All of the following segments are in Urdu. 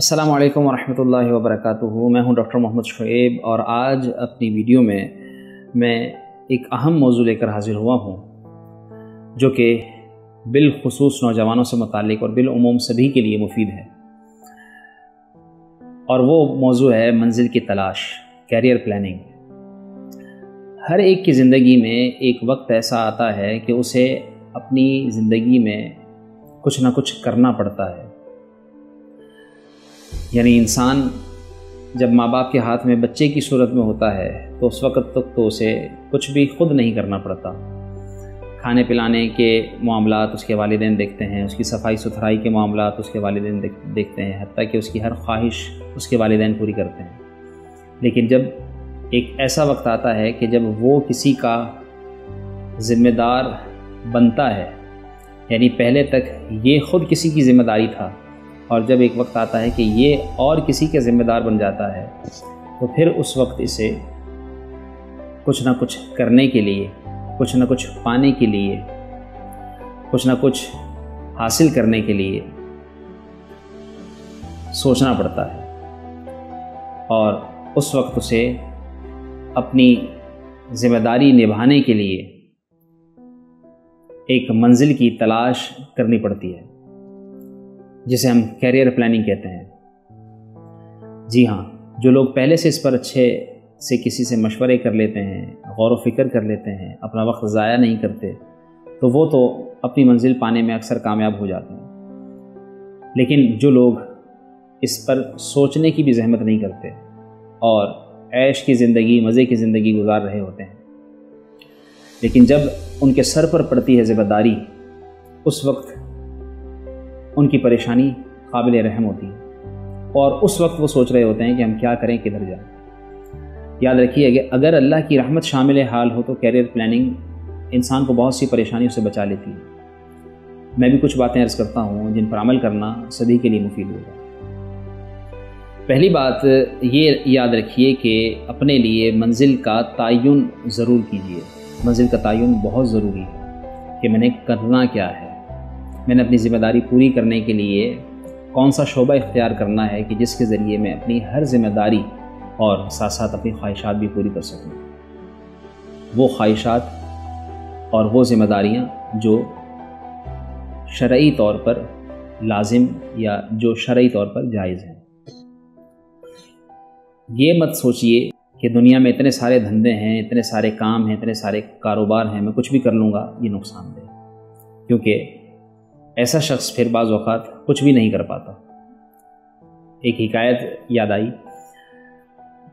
السلام علیکم ورحمۃ اللہ وبرکاتہ۔ میں ہوں ڈاکٹر محمد شعیب، اور آج اپنی ویڈیو میں ایک اہم موضوع لے کر حاضر ہوا ہوں جو کہ بالخصوص نوجوانوں سے متعلق اور بالعموم سبھی کے لیے مفید ہے، اور وہ موضوع ہے منزل کی تلاش، کیریئر پلاننگ۔ ہر ایک کی زندگی میں ایک وقت ایسا آتا ہے کہ اسے اپنی زندگی میں کچھ نہ کچھ کرنا پڑتا ہے۔ یعنی انسان جب ماں باپ کے ہاتھ میں بچے کی صورت میں ہوتا ہے تو اس وقت تک تو اسے کچھ بھی خود نہیں کرنا پڑتا۔ کھانے پلانے کے معاملات اس کے والدین دیکھتے ہیں، اس کی صفائی ستھرائی کے معاملات اس کے والدین دیکھتے ہیں، حتیٰ کہ اس کی ہر خواہش اس کے والدین پوری کرتے ہیں۔ لیکن جب ایک ایسا وقت آتا ہے کہ جب وہ کسی کا ذمہ دار بنتا ہے، یعنی پہلے تک یہ خود کسی کی ذمہ داری تھا، اور جب ایک وقت آتا ہے کہ یہ اور کسی کے ذمہ دار بن جاتا ہے، تو پھر اس وقت اسے کچھ نہ کچھ کرنے کے لیے، کچھ نہ کچھ پانے کے لیے، کچھ نہ کچھ حاصل کرنے کے لیے سوچنا پڑتا ہے، اور اس وقت اسے اپنی ذمہ داری نبھانے کے لیے ایک منزل کی تلاش کرنی پڑتی ہے، جسے ہم کیریئر پلاننگ کہتے ہیں۔ جی ہاں، جو لوگ پہلے سے اس پر اچھے سے کسی سے مشورے کر لیتے ہیں، غور و فکر کر لیتے ہیں، اپنا وقت ضائع نہیں کرتے، تو وہ تو اپنی منزل پانے میں اکثر کامیاب ہو جاتے ہیں۔ لیکن جو لوگ اس پر سوچنے کی بھی زحمت نہیں کرتے اور عیش کی زندگی، مزے کی زندگی گزار رہے ہوتے ہیں، لیکن جب ان کے سر پر پڑتی ہے ذمہ داری، اس وقت ان کی پریشانی قابل رحم ہوتی ہے، اور اس وقت وہ سوچ رہے ہوتے ہیں کہ ہم کیا کریں، کدھر جائیں۔ یاد رکھیے کہ اگر اللہ کی رحمت شامل حال ہو تو کیریئر پلاننگ انسان کو بہت سی پریشانیوں سے بچا لیتی ہے۔ میں بھی کچھ باتیں عرض کرتا ہوں جن پر عمل کرنا سبھی کے لیے مفید ہوگا۔ پہلی بات یہ یاد رکھیے کہ اپنے لیے منزل کا تعین ضرور کیجیے۔ منزل کا تعین بہت ضروری ہے کہ میں نے کرنا کیا ہے، میں نے اپنی ذمہ داری پوری کرنے کے لیے کون سا شعبہ اختیار کرنا ہے کہ جس کے ذریعے میں اپنی ہر ذمہ داری اور ساتھ ساتھ اپنی خواہشات بھی پوری کر سکوں۔ وہ خواہشات اور وہ ذمہ داریاں جو شرعی طور پر لازم یا جو شرعی طور پر جائز ہیں۔ یہ مت سوچئے کہ دنیا میں اتنے سارے دھندے ہیں، اتنے سارے کام ہیں، اتنے سارے کاروبار ہیں، میں کچھ بھی کر لوں گا، یہ نقصان دہ، کیونکہ ایسا شخص پھر بعض اوقات کچھ بھی نہیں کر پاتا۔ ایک حکایت یاد آئی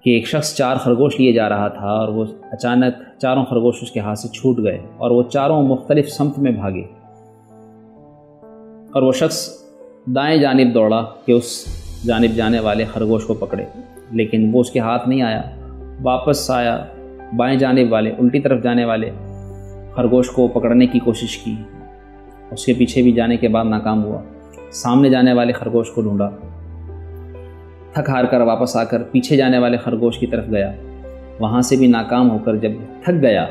کہ ایک شخص 4 خرگوش لیے جا رہا تھا، اور وہ اچانک چاروں خرگوش اس کے ہاتھ سے چھوٹ گئے، اور وہ چاروں مختلف سمت میں بھاگے، اور وہ شخص دائیں جانب دوڑا کہ اس جانب جانے والے خرگوش کو پکڑے، لیکن وہ اس کے ہاتھ نہیں آیا۔ واپس آیا، بائیں جانب والے، الٹی طرف جانے والے خرگوش کو پکڑنے کی کوشش کی، اس کے پیچھے بھی جانے کے بعد ناکام ہوا۔ سامنے جانے والے خرگوش کو ڈھونڈا، تھک ہار کر واپس آ کر پیچھے جانے والے خرگوش کی طرف گیا، وہاں سے بھی ناکام ہو کر جب تھک گیا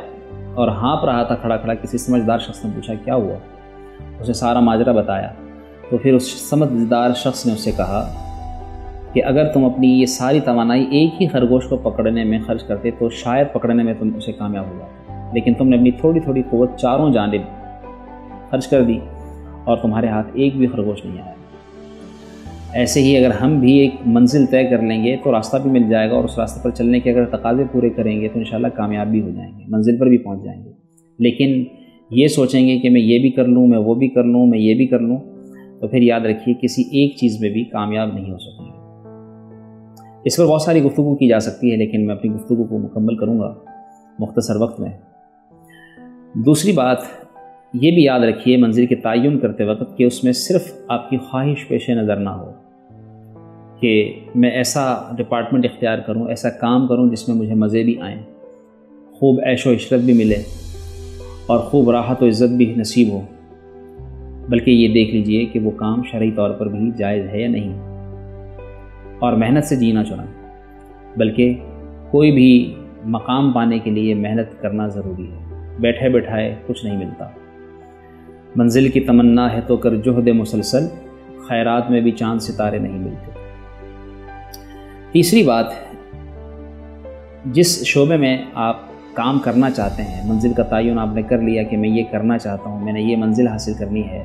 اور ہانپ رہا تھا کھڑا کھڑا، کسی سمجھدار شخص نے پوچھا کیا ہوا، اسے سارا ماجرا بتایا۔ تو پھر اس سمجھدار شخص نے اس سے کہا کہ اگر تم اپنی یہ ساری توانائی ایک ہی خرگوش کو پکڑنے میں خرچ کرتے تو شاید پکڑنے میں تم اسے کامیاب ہو جاتے، لیکن تم نے اپنی تھوڑی تھوڑی قوت چاروں جانب خرچ کر دی اور تمہارے ہاتھ ایک بھی خرگوش نہیں آیا۔ ایسے ہی اگر ہم بھی ایک منزل طے کر لیں گے تو راستہ بھی مل جائے گا، اور اس راستے پر چلنے کے اگر تقاضے پورے کریں گے تو انشاءاللہ کامیاب بھی ہو جائیں گے، منزل پر بھی پہنچ جائیں گے۔ لیکن یہ سوچیں گے کہ میں یہ بھی کر لوں، میں وہ بھی کر لوں، میں یہ بھی کر لوں، تو پھر یاد رکھیے کسی ایک چیز میں بھی کامیاب نہیں ہو سکیں گے۔ اس پر بہت ساری گفتگو کی جا سکتی ہے، لیکن میں اپنی گفتگو کو مکمل کروں گا مختصر وقت میں۔ دوسری بات یہ بھی یاد رکھیے منزل کے تعین کرتے وقت کہ اس میں صرف آپ کی خواہش پیش نظر نہ ہو کہ میں ایسا ڈپارٹمنٹ اختیار کروں، ایسا کام کروں جس میں مجھے مزے بھی آئیں، خوب عیش و عشرت بھی ملے، اور خوب راحت و عزت بھی نصیب ہو، بلکہ یہ دیکھ لیجئے کہ وہ کام شرعی طور پر بھی جائز ہے یا نہیں، اور محنت سے جینا چنائیں، بلکہ کوئی بھی مقام پانے کے لیے محنت کرنا ضروری ہے، بیٹھے بیٹھائے کچھ نہیں ملتا۔ منزل کی تمنا ہے تو کر جہد مسلسل، خیرات میں بھی چاند ستارے نہیں ملتے۔ تیسری بات، جس شعبے میں آپ کام کرنا چاہتے ہیں، منزل کا تعین آپ نے کر لیا کہ میں یہ کرنا چاہتا ہوں، میں نے یہ منزل حاصل کرنی ہے،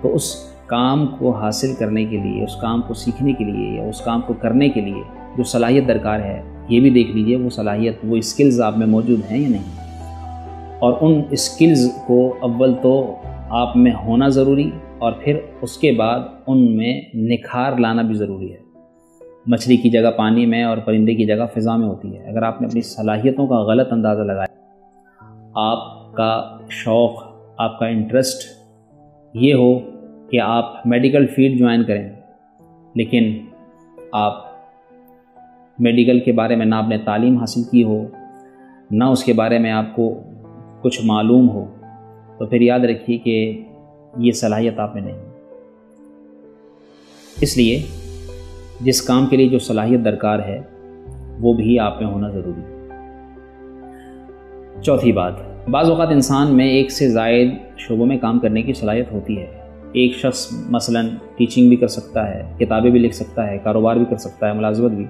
تو اس کام کو حاصل کرنے کے لیے، اس کام کو سیکھنے کے لیے یا اس کام کو کرنے کے لیے جو صلاحیت درکار ہے، یہ بھی دیکھ لیجئے وہ صلاحیت، وہ اسکلز آپ میں موجود ہیں یا نہیں۔ اور ان اسکلز کو اول تو آپ میں ہونا ضروری، اور پھر اس کے بعد ان میں نکھار لانا بھی ضروری ہے۔ مچھلی کی جگہ پانی میں اور پرندے کی جگہ فضا میں ہوتی ہے۔ اگر آپ نے اپنی صلاحیتوں کا غلط اندازہ لگایا، آپ کا شوق، آپ کا انٹرسٹ یہ ہو کہ آپ میڈیکل فیلڈ جوائن کریں، لیکن آپ میڈیکل کے بارے میں نہ آپ نے تعلیم حاصل کی ہو، نہ اس کے بارے میں آپ کو کچھ معلوم ہو، تو پھر یاد رکھیے کہ یہ صلاحیت آپ میں نہیں۔ اس لیے جس کام کے لیے جو صلاحیت درکار ہے وہ بھی آپ میں ہونا ضروری ہے۔ چوتھی بات، بعض اوقات انسان میں ایک سے زائد شعبوں میں کام کرنے کی صلاحیت ہوتی ہے۔ ایک شخص مثلاً ٹیچنگ بھی کر سکتا ہے، کتابیں بھی لکھ سکتا ہے، کاروبار بھی کر سکتا ہے، ملازمت بھی۔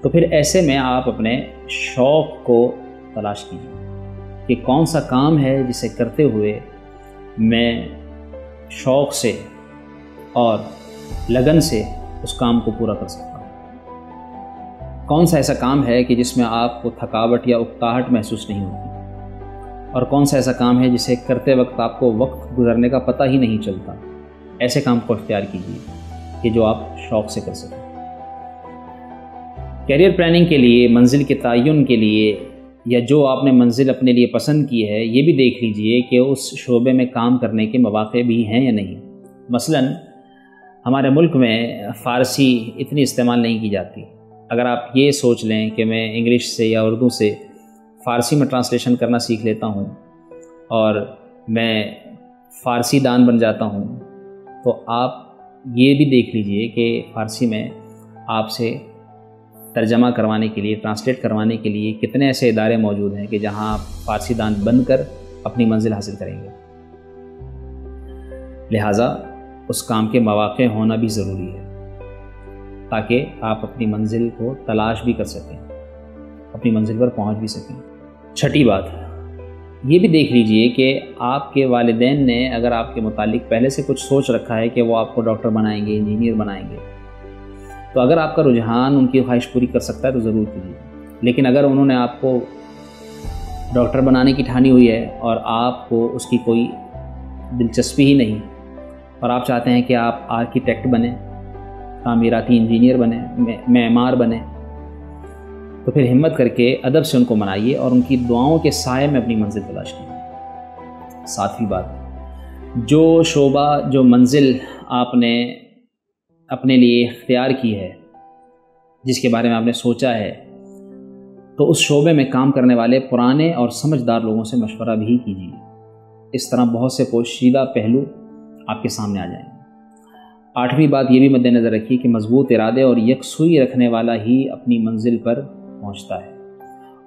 تو پھر ایسے میں آپ اپنے شوق کو تلاش کیجیے کہ کون سا کام ہے جسے کرتے ہوئے میں شوق سے اور لگن سے اس کام کو پورا کر سکتا ہوں۔ کون سا ایسا کام ہے کہ جس میں آپ کو تھکاوٹ یا اکتاہٹ محسوس نہیں ہوتی، اور کون سا ایسا کام ہے جسے کرتے وقت آپ کو وقت گزرنے کا پتہ ہی نہیں چلتا۔ ایسے کام کو اختیار کیجیے کہ جو آپ شوق سے کر سکیں۔ کیریئر پلاننگ کے لیے، منزل کے تعین کے لیے، یا جو آپ نے منزل اپنے لیے پسند کی ہے، یہ بھی دیکھ لیجئے کہ اس شعبے میں کام کرنے کے مواقع بھی ہیں یا نہیں۔ مثلاً ہمارے ملک میں فارسی اتنی استعمال نہیں کی جاتی۔ اگر آپ یہ سوچ لیں کہ میں انگلش سے یا اردو سے فارسی میں ٹرانسلیشن کرنا سیکھ لیتا ہوں اور میں فارسی دان بن جاتا ہوں، تو آپ یہ بھی دیکھ لیجئے کہ فارسی میں آپ سے ترجمہ کروانے کے لیے، ٹرانسلیٹ کروانے کے لیے کتنے ایسے ادارے موجود ہیں کہ جہاں آپ فارسی دان بن کر اپنی منزل حاصل کریں گے۔ لہٰذا اس کام کے مواقع ہونا بھی ضروری ہے تاکہ آپ اپنی منزل کو تلاش بھی کر سکیں، اپنی منزل پر پہنچ بھی سکیں۔ چھٹی بات، یہ بھی دیکھ لیجئے کہ آپ کے والدین نے اگر آپ کے متعلق پہلے سے کچھ سوچ رکھا ہے کہ وہ آپ کو ڈاکٹر بنائیں گے، انجینئر بنائیں گے، تو اگر آپ کا رجحان ان کی خواہش پوری کر سکتا ہے تو ضرور کیجیے۔ لیکن اگر انہوں نے آپ کو ڈاکٹر بنانے کی ٹھانی ہوئی ہے اور آپ کو اس کی کوئی دلچسپی ہی نہیں، اور آپ چاہتے ہیں کہ آپ آرکیٹیکٹ بنیں، تعمیراتی انجینئر بنیں، معمار بنیں، تو پھر ہمت کر کے ادب سے ان کو منائیے اور ان کی دعاؤں کے سائے میں اپنی منزل تلاش کیجیے۔ ساتویں بات، جو شعبہ، جو منزل آپ نے اپنے لیے اختیار کی ہے، جس کے بارے میں آپ نے سوچا ہے، تو اس شعبے میں کام کرنے والے پرانے اور سمجھدار لوگوں سے مشورہ بھی کیجیے۔ اس طرح بہت سے پوشیدہ پہلو آپ کے سامنے آ جائیں گے۔ آٹھویں بات یہ بھی مد نظر رکھیے کہ مضبوط ارادے اور یکسوئی رکھنے والا ہی اپنی منزل پر پہنچتا ہے،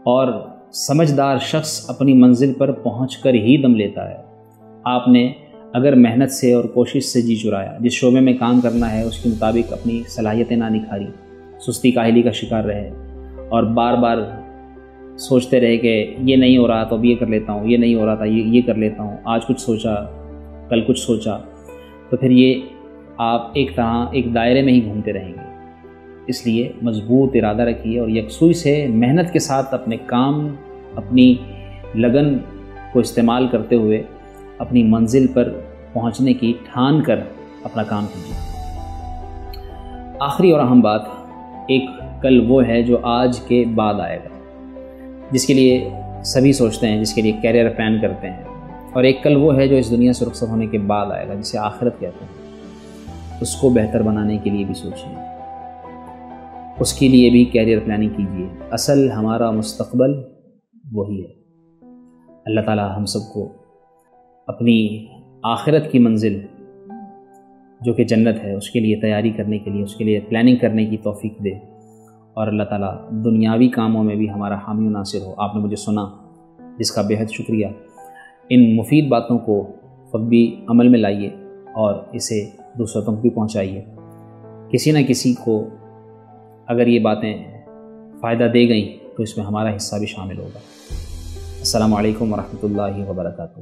اور سمجھدار شخص اپنی منزل پر پہنچ کر ہی دم لیتا ہے۔ آپ نے اگر محنت سے اور کوشش سے جی چرایا، جس شعبے میں کام کرنا ہے اس کے مطابق اپنی صلاحیتیں نہ نکھاری، سستی کاہلی کا شکار رہے اور بار بار سوچتے رہے کہ یہ نہیں ہو رہا تو اب یہ کر لیتا ہوں، یہ نہیں ہو رہا تھا یہ کر لیتا ہوں، آج کچھ سوچا کل کچھ سوچا، تو پھر یہ آپ ایک طرح ایک دائرے میں ہی گھومتے رہیں گے۔ اس لیے مضبوط ارادہ رکھیے اور یکسوئی سے محنت کے ساتھ اپنے کام، اپنی لگن کو استعمال کرتے ہوئے اپنی منزل پر پہنچنے کی ٹھان کر اپنا کام کیجیے۔ آخری اور اہم بات، ایک کل وہ ہے جو آج کے بعد آئے گا، جس کے لیے سبھی سوچتے ہیں، جس کے لیے کیریئر پلان کرتے ہیں، اور ایک کل وہ ہے جو اس دنیا سے رخصت ہونے کے بعد آئے گا، جسے آخرت کہتے ہیں۔ اس کو بہتر بنانے کے لیے بھی سوچیے، اس کے لیے بھی کیریئر پلاننگ کیجیے۔ اصل ہمارا مستقبل وہی ہے۔ اللہ تعالی ہم سب کو اپنی آخرت کی منزل جو کہ جنت ہے اس کے لیے تیاری کرنے کے لیے، اس کے لیے پلاننگ کرنے کی توفیق دے، اور اللہ تعالیٰ دنیاوی کاموں میں بھی ہمارا حامی و ناصر ہو۔ آپ نے مجھے سنا، جس کا بے حد شکریہ۔ ان مفید باتوں کو خود بھی عمل میں لائیے اور اسے دوسروں تک بھی پہنچائیے۔ کسی نہ کسی کو اگر یہ باتیں فائدہ دے گئیں تو اس میں ہمارا حصہ بھی شامل ہوگا۔ السلام علیکم ورحمۃ اللہ وبرکاتہ۔